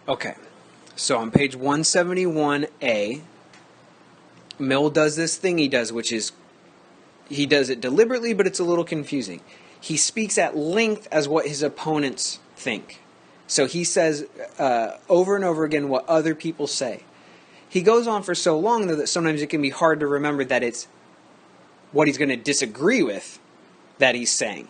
Okay, so on page 171A, Mill does this thing he does, which is he does it deliberately, but it's a little confusing. He speaks at length as what his opponents think. So he says over and over again what other people say. He goes on for so long, though, that sometimes it can be hard to remember that it's what he's going to disagree with that he's saying.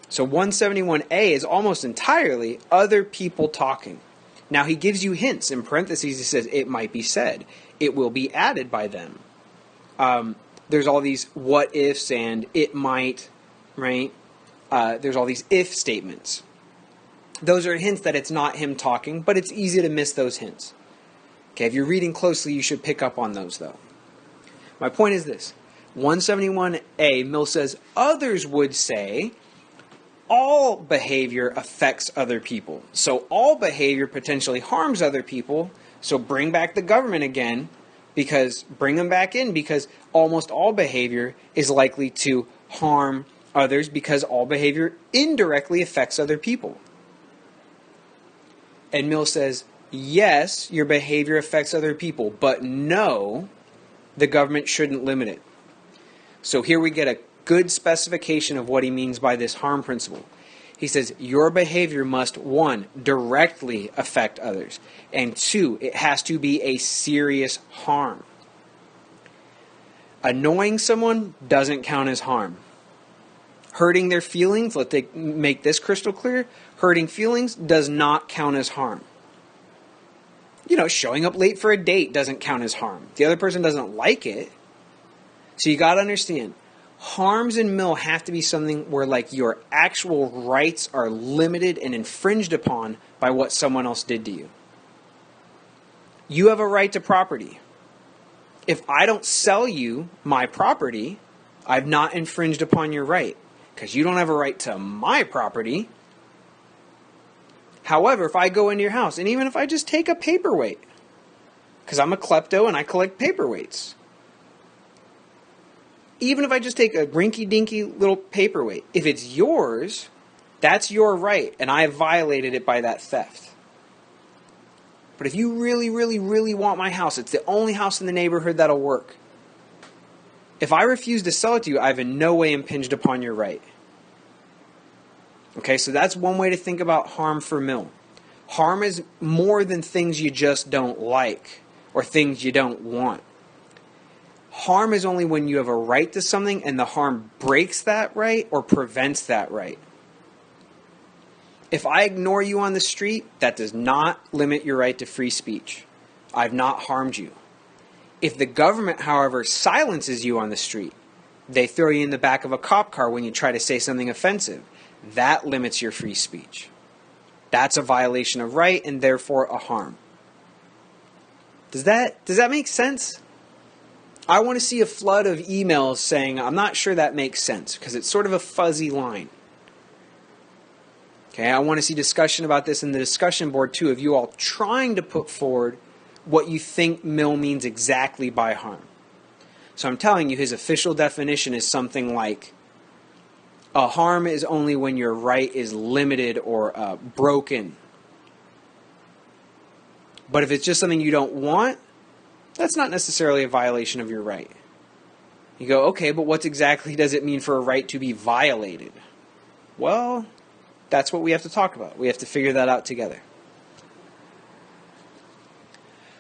So 171A is almost entirely other people talking. Now he gives you hints. In parentheses, he says, it might be said. It will be added by them. There's all these what ifs and it might, right? There's all these if statements. Those are hints that it's not him talking, but it's easy to miss those hints. Okay, if you're reading closely, you should pick up on those, though. My point is this. 171A, Mill says, others would say all behavior affects other people. So all behavior potentially harms other people. So bring back the government again, bring them back in, because almost all behavior is likely to harm others, because all behavior indirectly affects other people. And Mill says, yes, your behavior affects other people, but no, the government shouldn't limit it. So here we get a good specification of what he means by this harm principle. He says, your behavior must, 1, directly affect others, and 2, it has to be a serious harm. Annoying someone doesn't count as harm. Hurting their feelings, let's make this crystal clear, hurting feelings does not count as harm. Showing up late for a date doesn't count as harm. The other person doesn't like it. So you got to understand, harms in Mill have to be something where your actual rights are limited and infringed upon by what someone else did to you. You have a right to property. If I don't sell you my property, I've not infringed upon your right, because you don't have a right to my property. However, if I go into your house, and even if I just take a paperweight, because I'm a klepto and I collect paperweights, even if I just take a rinky-dinky little paperweight, if it's yours, that's your right, and I have violated it by that theft. But if you really, really, really want my house, it's the only house in the neighborhood that'll work. If I refuse to sell it to you, I've in no way impinged upon your right. Okay, so that's one way to think about harm for Mill. Harm is more than things you just don't like or things you don't want. Harm is only when you have a right to something and the harm breaks that right or prevents that right. If I ignore you on the street, that does not limit your right to free speech. I've not harmed you. If the government, however, silences you on the street, they throw you in the back of a cop car when you try to say something offensive, that limits your free speech. That's a violation of right and therefore a harm. Does that make sense? I want to see a flood of emails saying, I'm not sure that makes sense, because it's sort of a fuzzy line. Okay, I want to see discussion about this in the discussion board too, of you all trying to put forward what you think Mill means exactly by harm. So I'm telling you, his official definition is something like, a harm is only when your right is limited or broken. But if it's just something you don't want, that's not necessarily a violation of your right. You go, okay, but what exactly does it mean for a right to be violated? Well, that's what we have to talk about. We have to figure that out together.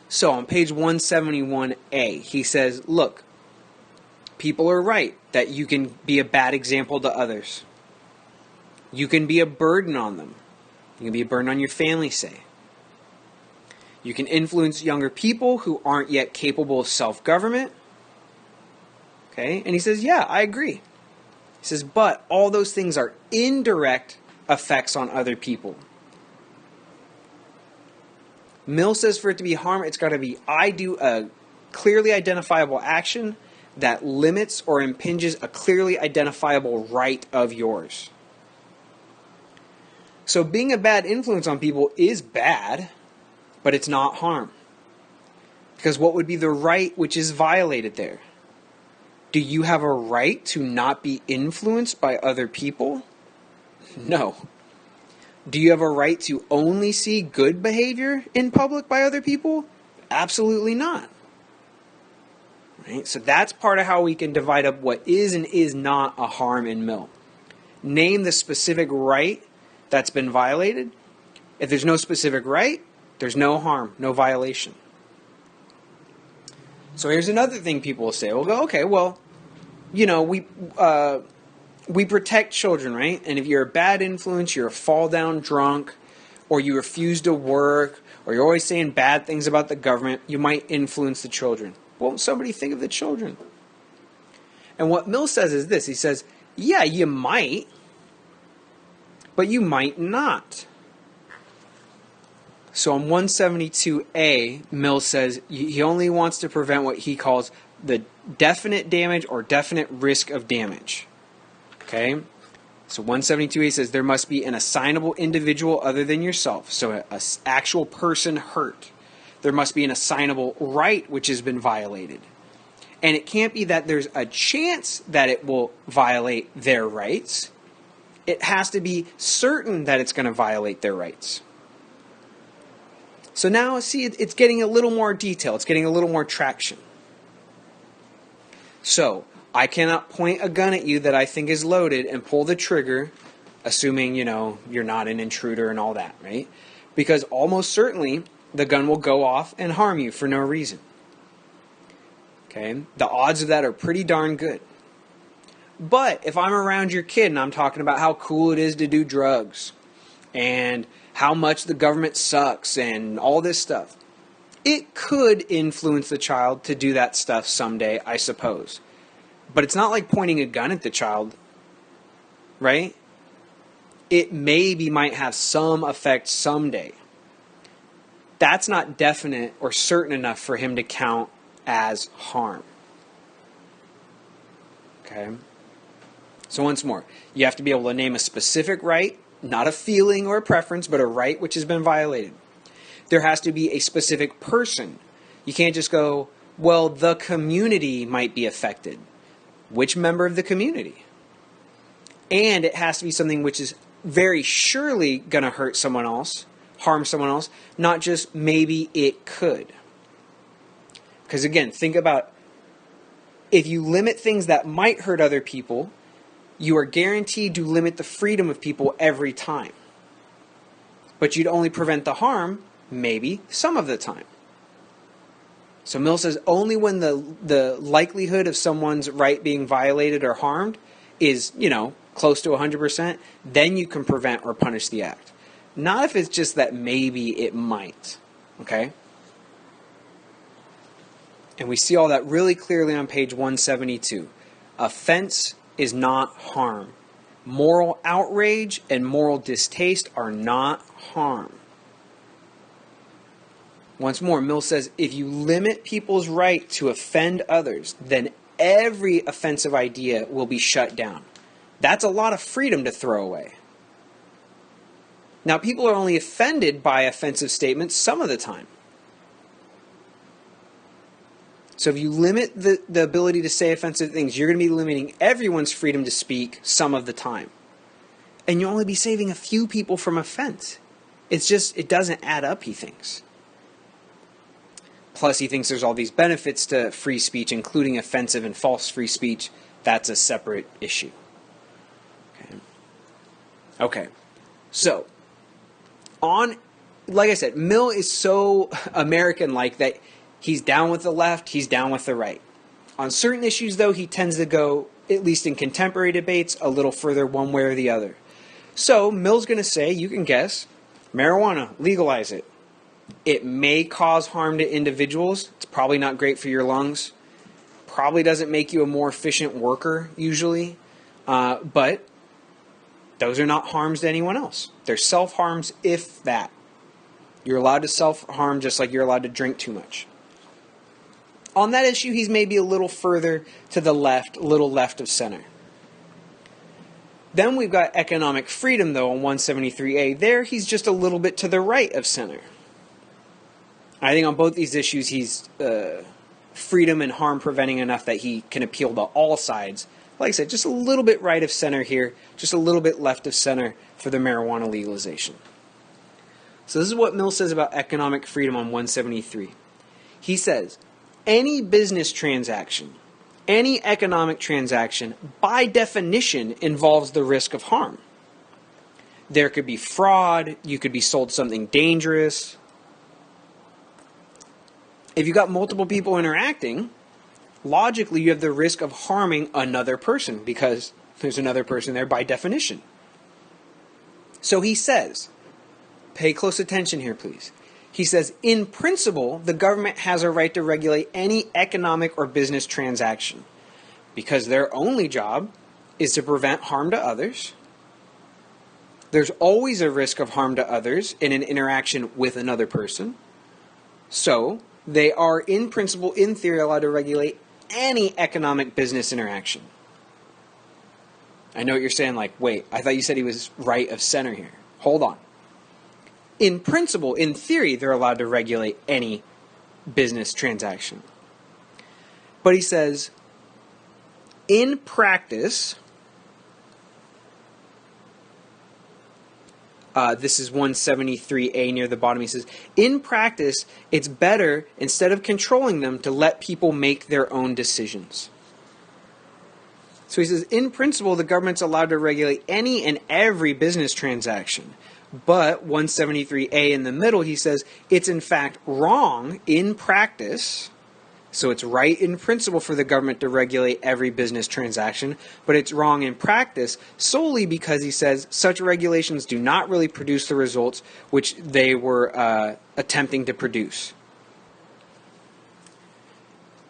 So on page 171A, he says, look, people are right that you can be a bad example to others. You can be a burden on them. You can be a burden on your family, say. You can influence younger people who aren't yet capable of self-government. Okay, and he says, yeah, I agree. He says, but all those things are indirect effects on other people. Mill says for it to be harm, it's got to be, I do a clearly identifiable action that limits or impinges a clearly identifiable right of yours. So being a bad influence on people is bad, but it's not harm. Because what would be the right which is violated there? Do you have a right to not be influenced by other people? No. Do you have a right to only see good behavior in public by other people? Absolutely not. Right? So that's part of how we can divide up what is and is not a harm in Mill. Name the specific right that's been violated. If there's no specific right, there's no harm, no violation. So here's another thing people will say. We'll go, okay, well, you know, we protect children, right? And if you're a bad influence, you're a fall down drunk, or you refuse to work, or you're always saying bad things about the government, you might influence the children. Won't somebody think of the children? And what Mill says is this. He says, yeah, you might, but you might not. So on 172A, Mill says he only wants to prevent what he calls the definite damage or definite risk of damage. Okay? So 172A says there must be an assignable individual other than yourself. So an actual person hurt. There must be an assignable right which has been violated. And it can't be that there's a chance that it will violate their rights. It has to be certain that it's going to violate their rights. So now, see, it's getting a little more detail. It's getting a little more traction. So, I cannot point a gun at you that I think is loaded and pull the trigger, assuming, you know, you're not an intruder and all that, right? Because almost certainly, the gun will go off and harm you for no reason. Okay? The odds of that are pretty darn good. But if I'm around your kid and I'm talking about how cool it is to do drugs and how much the government sucks and all this stuff, it could influence the child to do that stuff someday, I suppose. But it's not like pointing a gun at the child, right? It might have some effect someday. That's not definite or certain enough for him to count as harm. Okay? So once more, you have to be able to name a specific right, not a feeling or a preference, but a right which has been violated. There has to be a specific person. You can't just go, well, the community might be affected. Which member of the community? And it has to be something which is very surely going to hurt someone else, harm someone else, not just maybe it could. Because again, think about if you limit things that might hurt other people, you are guaranteed to limit the freedom of people every time. But you'd only prevent the harm, maybe, some of the time. So Mill says only when the likelihood of someone's right being violated or harmed is, you know, close to 100%, then you can prevent or punish the act. Not if it's just that maybe it might. Okay? And we see all that really clearly on page 172. Offense is not harm. Moral outrage and moral distaste are not harm. Once more, Mill says, if you limit people's right to offend others, then every offensive idea will be shut down. That's a lot of freedom to throw away. Now, people are only offended by offensive statements some of the time. So if you limit the ability to say offensive things, you're going to be limiting everyone's freedom to speak some of the time. And you'll only be saving a few people from offense. It's just, it doesn't add up, he thinks. Plus, he thinks there's all these benefits to free speech, including offensive and false free speech. That's a separate issue. Okay. So, like I said, Mill is so American-like that he's down with the left, he's down with the right. On certain issues, though, he tends to go, at least in contemporary debates, a little further one way or the other. So, Mill's going to say, you can guess, marijuana, legalize it. It may cause harm to individuals. It's probably not great for your lungs. Probably doesn't make you a more efficient worker, usually. But those are not harms to anyone else. They're self-harms, if that. You're allowed to self-harm just like you're allowed to drink too much. On that issue, he's maybe a little further to the left, a little left of center. Then we've got economic freedom, though, on 173A. There, he's just a little bit to the right of center. I think on both these issues, he's freedom and harm preventing enough that he can appeal to all sides. Like I said, just a little bit right of center here, just a little bit left of center for the marijuana legalization. So this is what Mill says about economic freedom on 173. He says, any business transaction, any economic transaction, by definition, involves the risk of harm. There could be fraud, you could be sold something dangerous. If you've got multiple people interacting, logically you have the risk of harming another person because there's another person there by definition. So he says, pay close attention here, please. He says, in principle, the government has a right to regulate any economic or business transaction because their only job is to prevent harm to others. There's always a risk of harm to others in an interaction with another person. So they are, in principle, in theory, allowed to regulate any economic business interaction. I know what you're saying, like, wait, I thought you said he was right of center here. Hold on. In principle, in theory, they're allowed to regulate any business transaction. But he says, in practice, this is 173A near the bottom. He says, in practice, it's better, instead of controlling them, to let people make their own decisions. So he says, in principle, the government's allowed to regulate any and every business transaction. But 173A in the middle, he says, it's in fact wrong in practice. So it's right in principle for the government to regulate every business transaction, but it's wrong in practice solely because he says such regulations do not really produce the results which they were attempting to produce.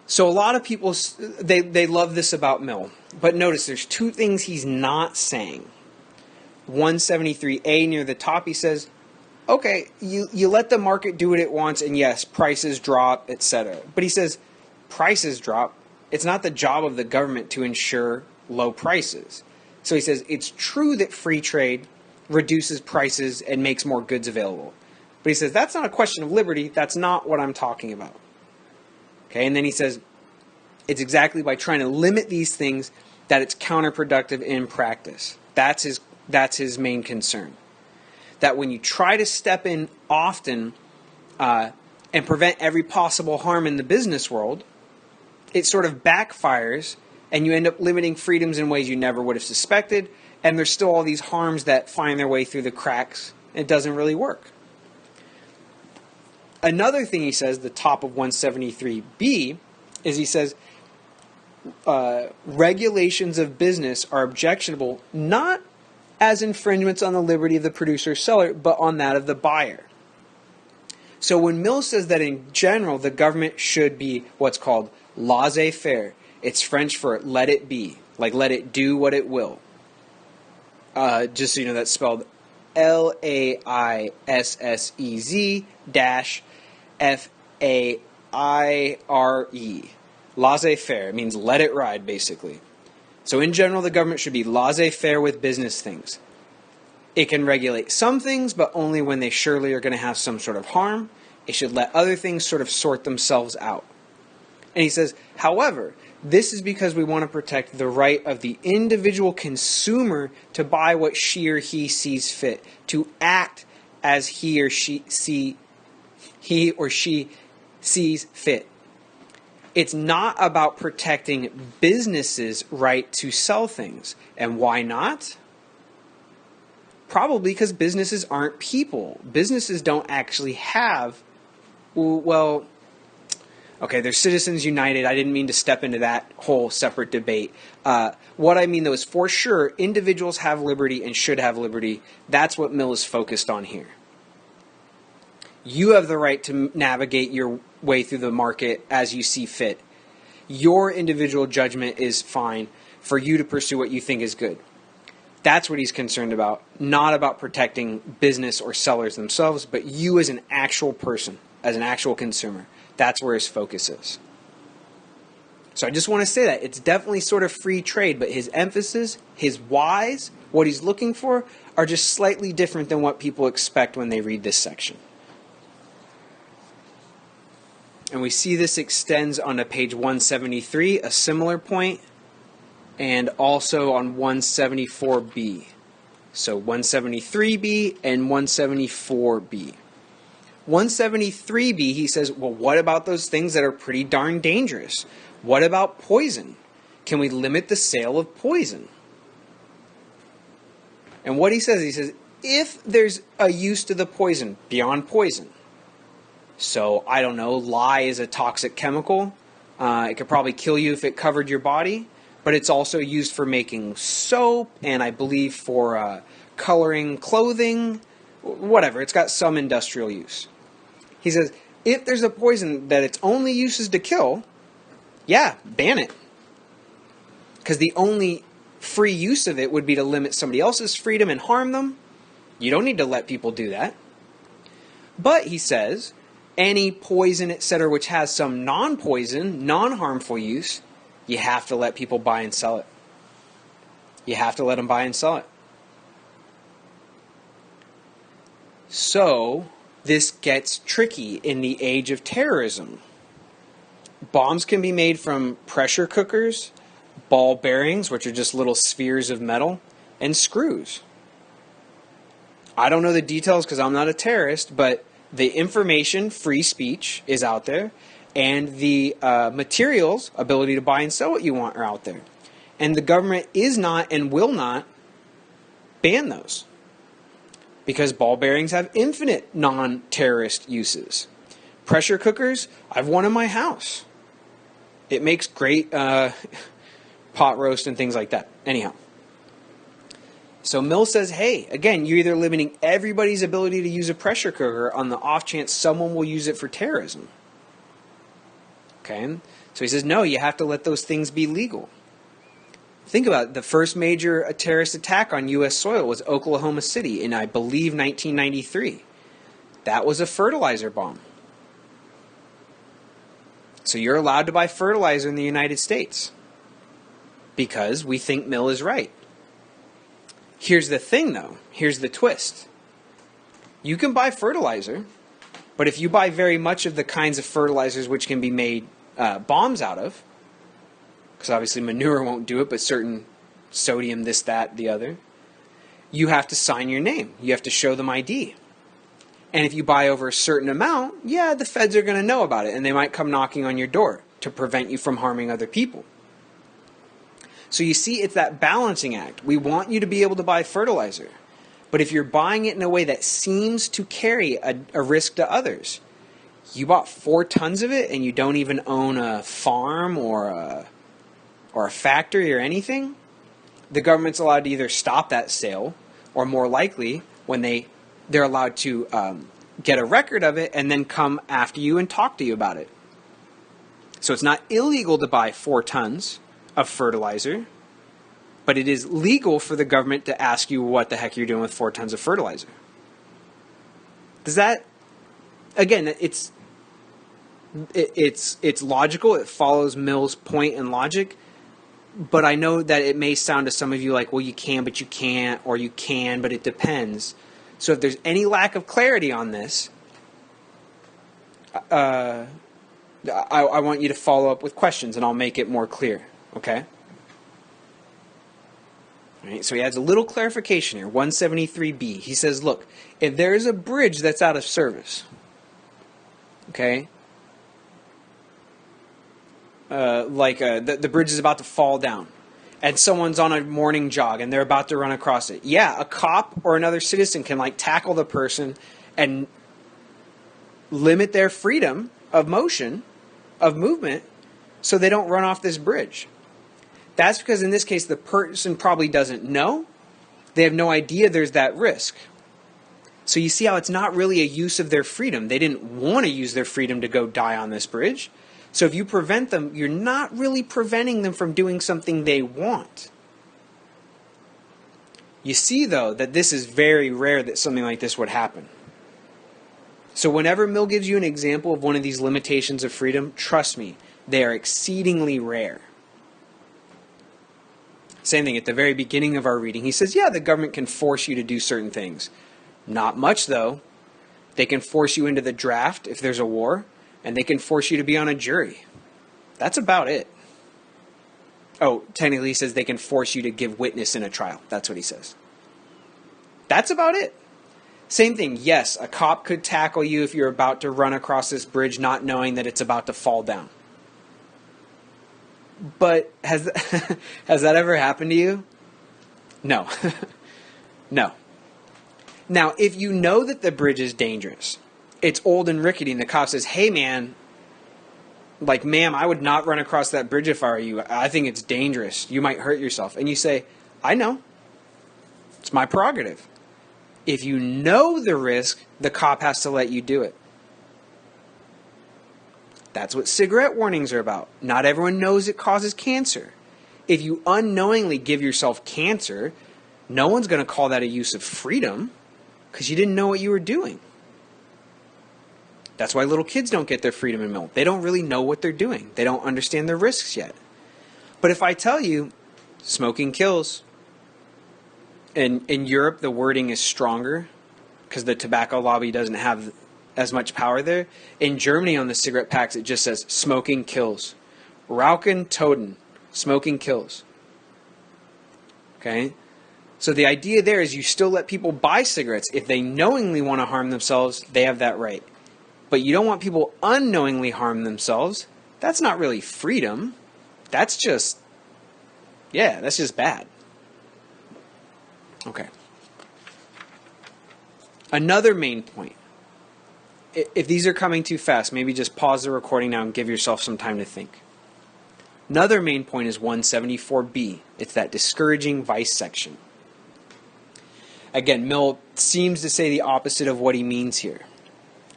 So a lot of people, they love this about Mill. But notice there's two things he's not saying. 173A near the top, he says, okay, you let the market do what it wants, and yes, prices drop, etc. But he says, prices drop. It's not the job of the government to ensure low prices. So he says, it's true that free trade reduces prices and makes more goods available. But he says, that's not a question of liberty. That's not what I'm talking about. Okay, and then he says, it's exactly by trying to limit these things that it's counterproductive in practice. That's his main concern. That when you try to step in often and prevent every possible harm in the business world, it sort of backfires and you end up limiting freedoms in ways you never would have suspected, and there's still all these harms that find their way through the cracks. It doesn't really work. Another thing he says, the top of 173B, is he says, regulations of business are objectionable not as infringements on the liberty of the producer or seller, but on that of the buyer. So when Mill says that in general the government should be what's called laissez-faire, it's French for let it be, like let it do what it will. Just so you know, that's spelled Laissez-Faire. Laissez-faire means let it ride, basically. So in general, the government should be laissez-faire with business things. It can regulate some things, but only when they surely are going to have some sort of harm. It should let other things sort of sort themselves out. And he says, however, this is because we want to protect the right of the individual consumer to buy what she or he sees fit, to act as he or she sees fit. It's not about protecting businesses' right to sell things. And why not? Probably because businesses aren't people. Businesses don't actually have, well, okay, there's Citizens United. I didn't mean to step into that whole separate debate. What I mean, though, is for sure, individuals have liberty and should have liberty. That's what Mill is focused on here. You have the right to navigate your way through the market as you see fit. Your individual judgment is fine for you to pursue what you think is good. That's what he's concerned about, not about protecting business or sellers themselves, but you as an actual person, as an actual consumer. That's where his focus is. So I just want to say that. It's definitely sort of free trade, but his emphasis, his whys, what he's looking for, are just slightly different than what people expect when they read this section. And we see this extends onto page 173, a similar point, and also on 174b. So 173B and 174B. 173B, he says, well, what about those things that are pretty darn dangerous? What about poison? Can we limit the sale of poison? And what he says, if there's a use to the poison beyond poison, so I don't know, lye is a toxic chemical. It could probably kill you if it covered your body, but it's also used for making soap and I believe for coloring clothing, whatever. It's got some industrial use. He says, if there's a poison that its only use is to kill, yeah, ban it. Because the only free use of it would be to limit somebody else's freedom and harm them. You don't need to let people do that. But, he says, any poison, etc., which has some non-poison, non-harmful use, you have to let people buy and sell it. You have to let them buy and sell it. So, this gets tricky in the age of terrorism. Bombs can be made from pressure cookers, ball bearings, which are just little spheres of metal, and screws. I don't know the details because I'm not a terrorist, but the information, free speech, is out there, and the materials, ability to buy and sell what you want, are out there. And the government is not and will not ban those. Because ball bearings have infinite non-terrorist uses. Pressure cookers, I've one in my house. It makes great pot roast and things like that. Anyhow. So Mill says, hey, again, you're either limiting everybody's ability to use a pressure cooker on the off chance someone will use it for terrorism. Okay? So he says, no, you have to let those things be legal. Think about it. The first major terrorist attack on U.S. soil was Oklahoma City in, I believe, 1993. That was a fertilizer bomb. So you're allowed to buy fertilizer in the United States because we think Mill is right. Here's the thing, though. Here's the twist. You can buy fertilizer, but if you buy very much of the kinds of fertilizers which can be made bombs out of, because obviously manure won't do it, but certain sodium, this, that, the other, you have to sign your name. You have to show them ID. And if you buy over a certain amount, yeah, the feds are going to know about it, and they might come knocking on your door to prevent you from harming other people. So you see, it's that balancing act. We want you to be able to buy fertilizer. But if you're buying it in a way that seems to carry a risk to others, you bought 4 tons of it and you don't even own a farm or a factory or anything, the government's allowed to either stop that sale or more likely when they're allowed to get a record of it and then come after you and talk to you about it. So it's not illegal to buy 4 tons of fertilizer, but it is legal for the government to ask you what the heck you're doing with 4 tons of fertilizer. Does that, again, it's logical. It follows Mill's point and logic. But I know that it may sound to some of you like, well, you can, but you can't, or you can, but it depends. So if there's any lack of clarity on this, I want you to follow up with questions, and I'll make it more clear. Okay? All right, so he adds a little clarification here, 173B. He says, look, if there is a bridge that's out of service, okay, the bridge is about to fall down, and someone's on a morning jog, and they're about to run across it. Yeah, a cop or another citizen can, tackle the person and limit their freedom of motion, of movement, so they don't run off this bridge. That's because in this case, the person probably doesn't know. They have no idea there's that risk. So you see how it's not really a use of their freedom. They didn't want to use their freedom to go die on this bridge. So if you prevent them, you're not really preventing them from doing something they want. You see, though, that this is very rare that something like this would happen. So whenever Mill gives you an example of one of these limitations of freedom, trust me, they are exceedingly rare. Same thing at the very beginning of our reading. He says, yeah, the government can force you to do certain things. Not much, though. They can force you into the draft if there's a war, and they can force you to be on a jury. That's about it. Oh, technically he says they can force you to give witness in a trial. That's what he says. That's about it. Same thing. Yes, a cop could tackle you if you're about to run across this bridge not knowing that it's about to fall down. But has that ever happened to you? No. No. Now, if you know that the bridge is dangerous, it's old and rickety, and the cop says, hey man, like, ma'am, I would not run across that bridge if I were you. I think it's dangerous. You might hurt yourself. And you say, I know. It's my prerogative. If you know the risk, the cop has to let you do it. That's what cigarette warnings are about. Not everyone knows it causes cancer. If you unknowingly give yourself cancer, no one's going to call that a use of freedom because you didn't know what you were doing. That's why little kids don't get their freedom in milk. They don't really know what they're doing. They don't understand the risks yet. But if I tell you, smoking kills, in Europe the wording is stronger because the tobacco lobby doesn't have as much power there. In Germany on the cigarette packs it just says, smoking kills. Rauchen Toten, smoking kills. Okay? So the idea there is you still let people buy cigarettes. If they knowingly want to harm themselves, they have that right. But you don't want people unknowingly harm themselves. That's not really freedom. That's just bad. Okay. Another main point. If these are coming too fast, maybe just pause the recording now and give yourself some time to think. Another main point is 174b. It's that discouraging vice section. Again, Mill seems to say the opposite of what he means here.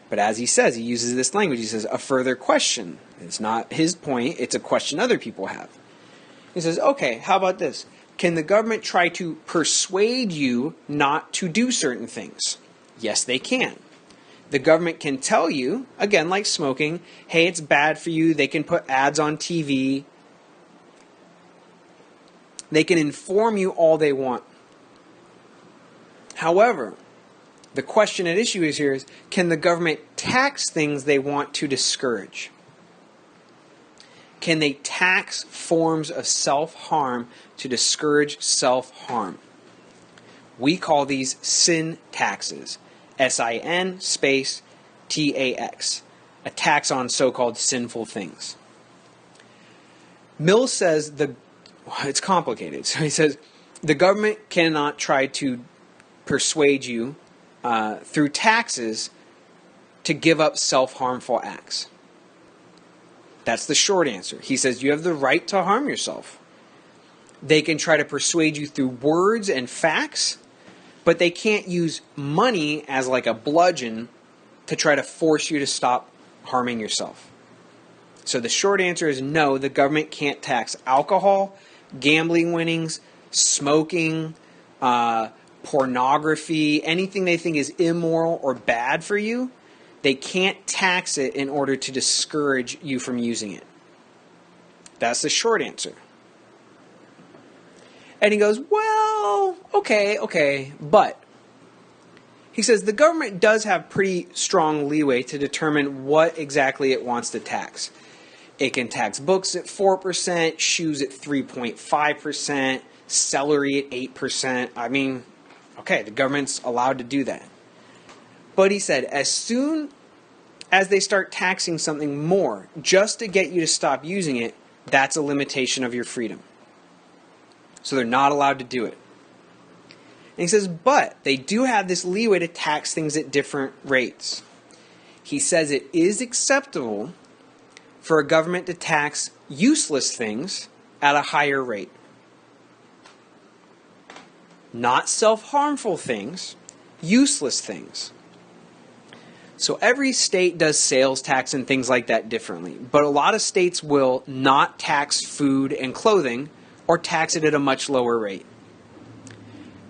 But as he says, he uses this language. He says, a further question. It's not his point. It's a question other people have. He says, okay, how about this? Can the government try to persuade you not to do certain things? Yes, they can. The government can tell you, again, like smoking, hey, it's bad for you. They can put ads on TV. They can inform you all they want. However, the question at issue is can the government tax things they want to discourage? Can they tax forms of self-harm to discourage self-harm? We call these sin taxes. S-I-N space T-A-X. A tax on so-called sinful things. Mill says it's complicated. So he says the government cannot try to persuade you through taxes to give up self-harmful acts. That's the short answer. He says you have the right to harm yourself. They can try to persuade you through words and facts, but they can't use money as like a bludgeon to try to force you to stop harming yourself. So the short answer is no, the government can't tax alcohol, gambling winnings, smoking, pornography, anything they think is immoral or bad for you. They can't tax it in order to discourage you from using it. That's the short answer. And he goes, well, okay, but he says the government does have pretty strong leeway to determine what exactly it wants to tax. It can tax books at 4%, shoes at 3.5%, celery at 8%. I mean, okay, the government's allowed to do that. But he said, as soon as they start taxing something more just to get you to stop using it, that's a limitation of your freedom. So they're not allowed to do it. And he says, but they do have this leeway to tax things at different rates. He says it is acceptable for a government to tax useless things at a higher rate. Not self-harmful things, useless things. So every state does sales tax and things like that differently. But a lot of states will not tax food and clothing or tax it at a much lower rate.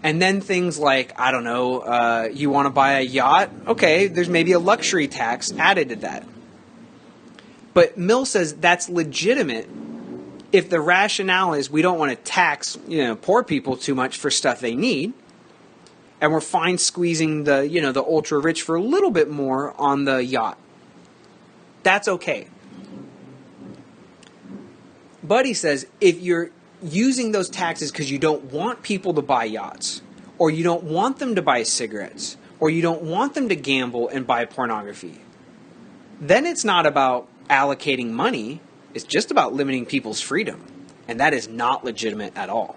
And then things like, I don't know, you want to buy a yacht? Okay, there's maybe a luxury tax added to that. But Mill says that's legitimate if the rationale is we don't want to tax, poor people too much for stuff they need. And we're fine squeezing the ultra rich for a little bit more on the yacht. That's okay. But he says if you're using those taxes because you don't want people to buy yachts, or you don't want them to buy cigarettes, or you don't want them to gamble and buy pornography, then it's not about allocating money, it's just about limiting people's freedom. And that is not legitimate at all.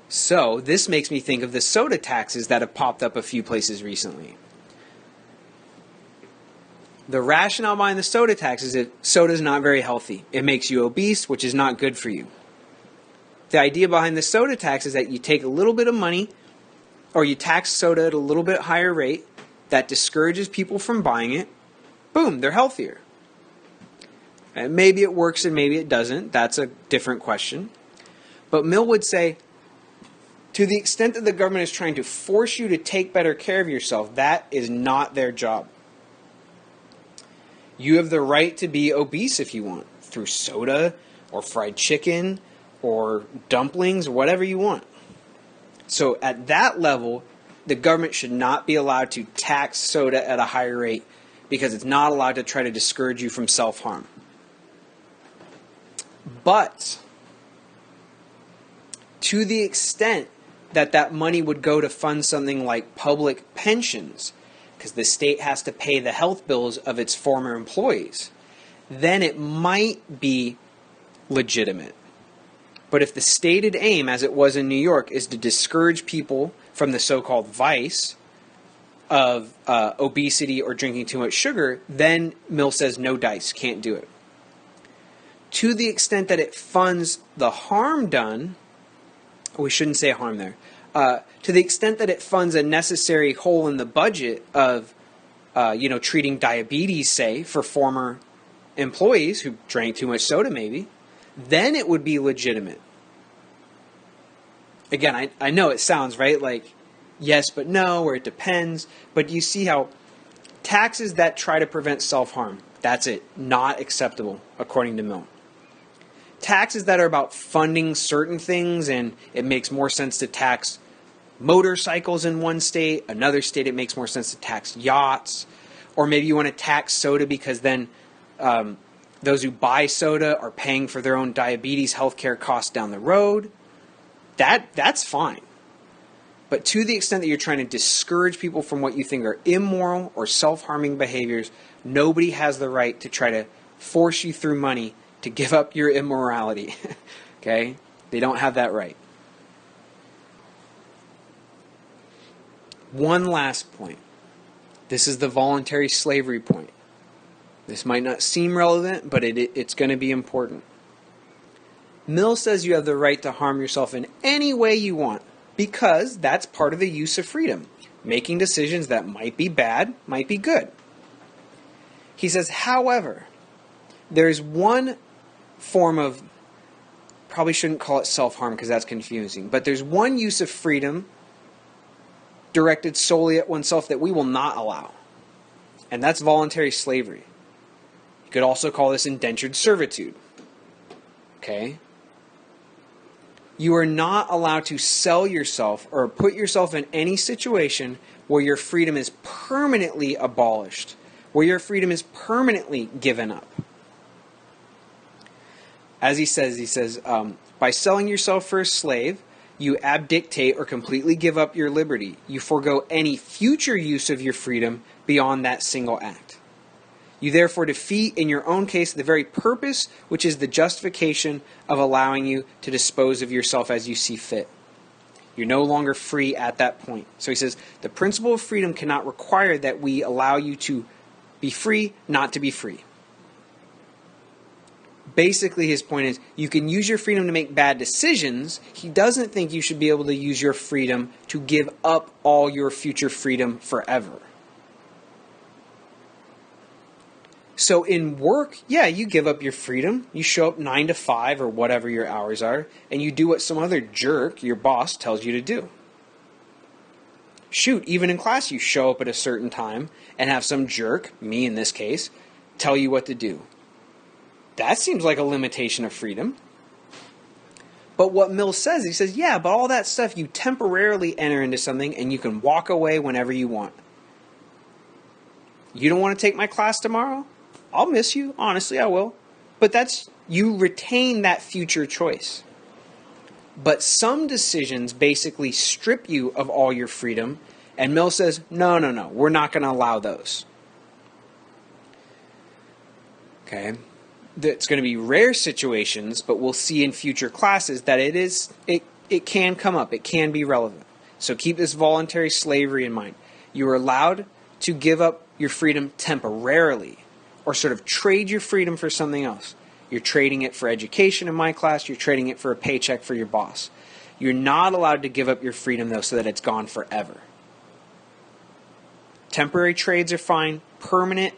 So this makes me think of the soda taxes that have popped up a few places recently. The rationale behind the soda tax is that soda is not very healthy. It makes you obese, which is not good for you. The idea behind the soda tax is that you take a little bit of money, or you tax soda at a little bit higher rate, that discourages people from buying it. Boom, they're healthier. And maybe it works and maybe it doesn't. That's a different question. But Mill would say, to the extent that the government is trying to force you to take better care of yourself, that is not their job. You have the right to be obese if you want, through soda or fried chicken or dumplings or whatever you want. So at that level, the government should not be allowed to tax soda at a higher rate because it's not allowed to try to discourage you from self-harm. But to the extent that that money would go to fund something like public pensions, because the state has to pay the health bills of its former employees, then it might be legitimate. But if the stated aim, as it was in New York, is to discourage people from the so-called vice of obesity or drinking too much sugar, then Mill says no dice, can't do it. To the extent that it funds the harm done, we shouldn't say harm there, to the extent that it funds a necessary hole in the budget of, treating diabetes, say, for former employees who drank too much soda maybe, then it would be legitimate. Again, I know it sounds, right, like yes but no, or it depends, but you see how taxes that try to prevent self-harm, that's it, not acceptable, according to Mill. Taxes that are about funding certain things, and it makes more sense to tax motorcycles in one state, another state it makes more sense to tax yachts, or maybe you want to tax soda because then those who buy soda are paying for their own diabetes healthcare costs down the road. That's fine. But to the extent that you're trying to discourage people from what you think are immoral or self-harming behaviors, nobody has the right to try to force you through money to give up your immorality. Okay? They don't have that right. One last point. This is the voluntary slavery point. This might not seem relevant, but it's going to be important. Mill says you have the right to harm yourself in any way you want because that's part of the use of freedom. Making decisions that might be bad, might be good. He says, however, there's one form of, probably shouldn't call it self-harm because that's confusing, but there's one use of freedom directed solely at oneself that we will not allow. And that's voluntary slavery. You could also call this indentured servitude. Okay? You are not allowed to sell yourself or put yourself in any situation where your freedom is permanently abolished, where your freedom is permanently given up. As he says, by selling yourself for a slave, you abdicate or completely give up your liberty. You forego any future use of your freedom beyond that single act. You therefore defeat, in your own case, the very purpose which is the justification of allowing you to dispose of yourself as you see fit. You're no longer free at that point. So he says, the principle of freedom cannot require that we allow you to be free, not to be free. Basically, his point is, you can use your freedom to make bad decisions. He doesn't think you should be able to use your freedom to give up all your future freedom forever. So in work, yeah, you give up your freedom. You show up 9 to 5 or whatever your hours are, and you do what some other jerk, your boss, tells you to do. Shoot, even in class, you show up at a certain time and have some jerk, me in this case, tell you what to do. That seems like a limitation of freedom. But what Mill says, he says, yeah, but all that stuff, you temporarily enter into something and you can walk away whenever you want. You don't want to take my class tomorrow? I'll miss you. Honestly, I will. But you retain that future choice. But some decisions basically strip you of all your freedom, and Mill says, no, no, no, we're not going to allow those. Okay? It's going to be rare situations, but we'll see in future classes that it can come up. It can be relevant. So keep this voluntary slavery in mind. You are allowed to give up your freedom temporarily, or sort of trade your freedom for something else. You're trading it for education in my class. You're trading it for a paycheck for your boss. You're not allowed to give up your freedom, though, so that it's gone forever. Temporary trades are fine. Permanent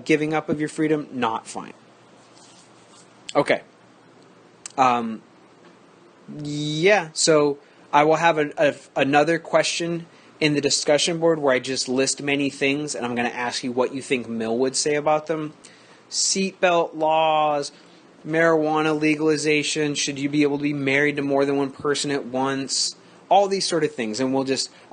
giving up of your freedom, not fine. Okay. Yeah, so I will have another question in the discussion board where I just list many things, and I'm going to ask you what you think Mill would say about them. Seatbelt laws, marijuana legalization, should you be able to be married to more than one person at once, all these sort of things. And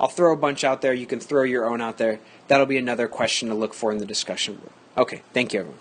I'll throw a bunch out there. You can throw your own out there. That'll be another question to look for in the discussion board. Okay, thank you, everyone.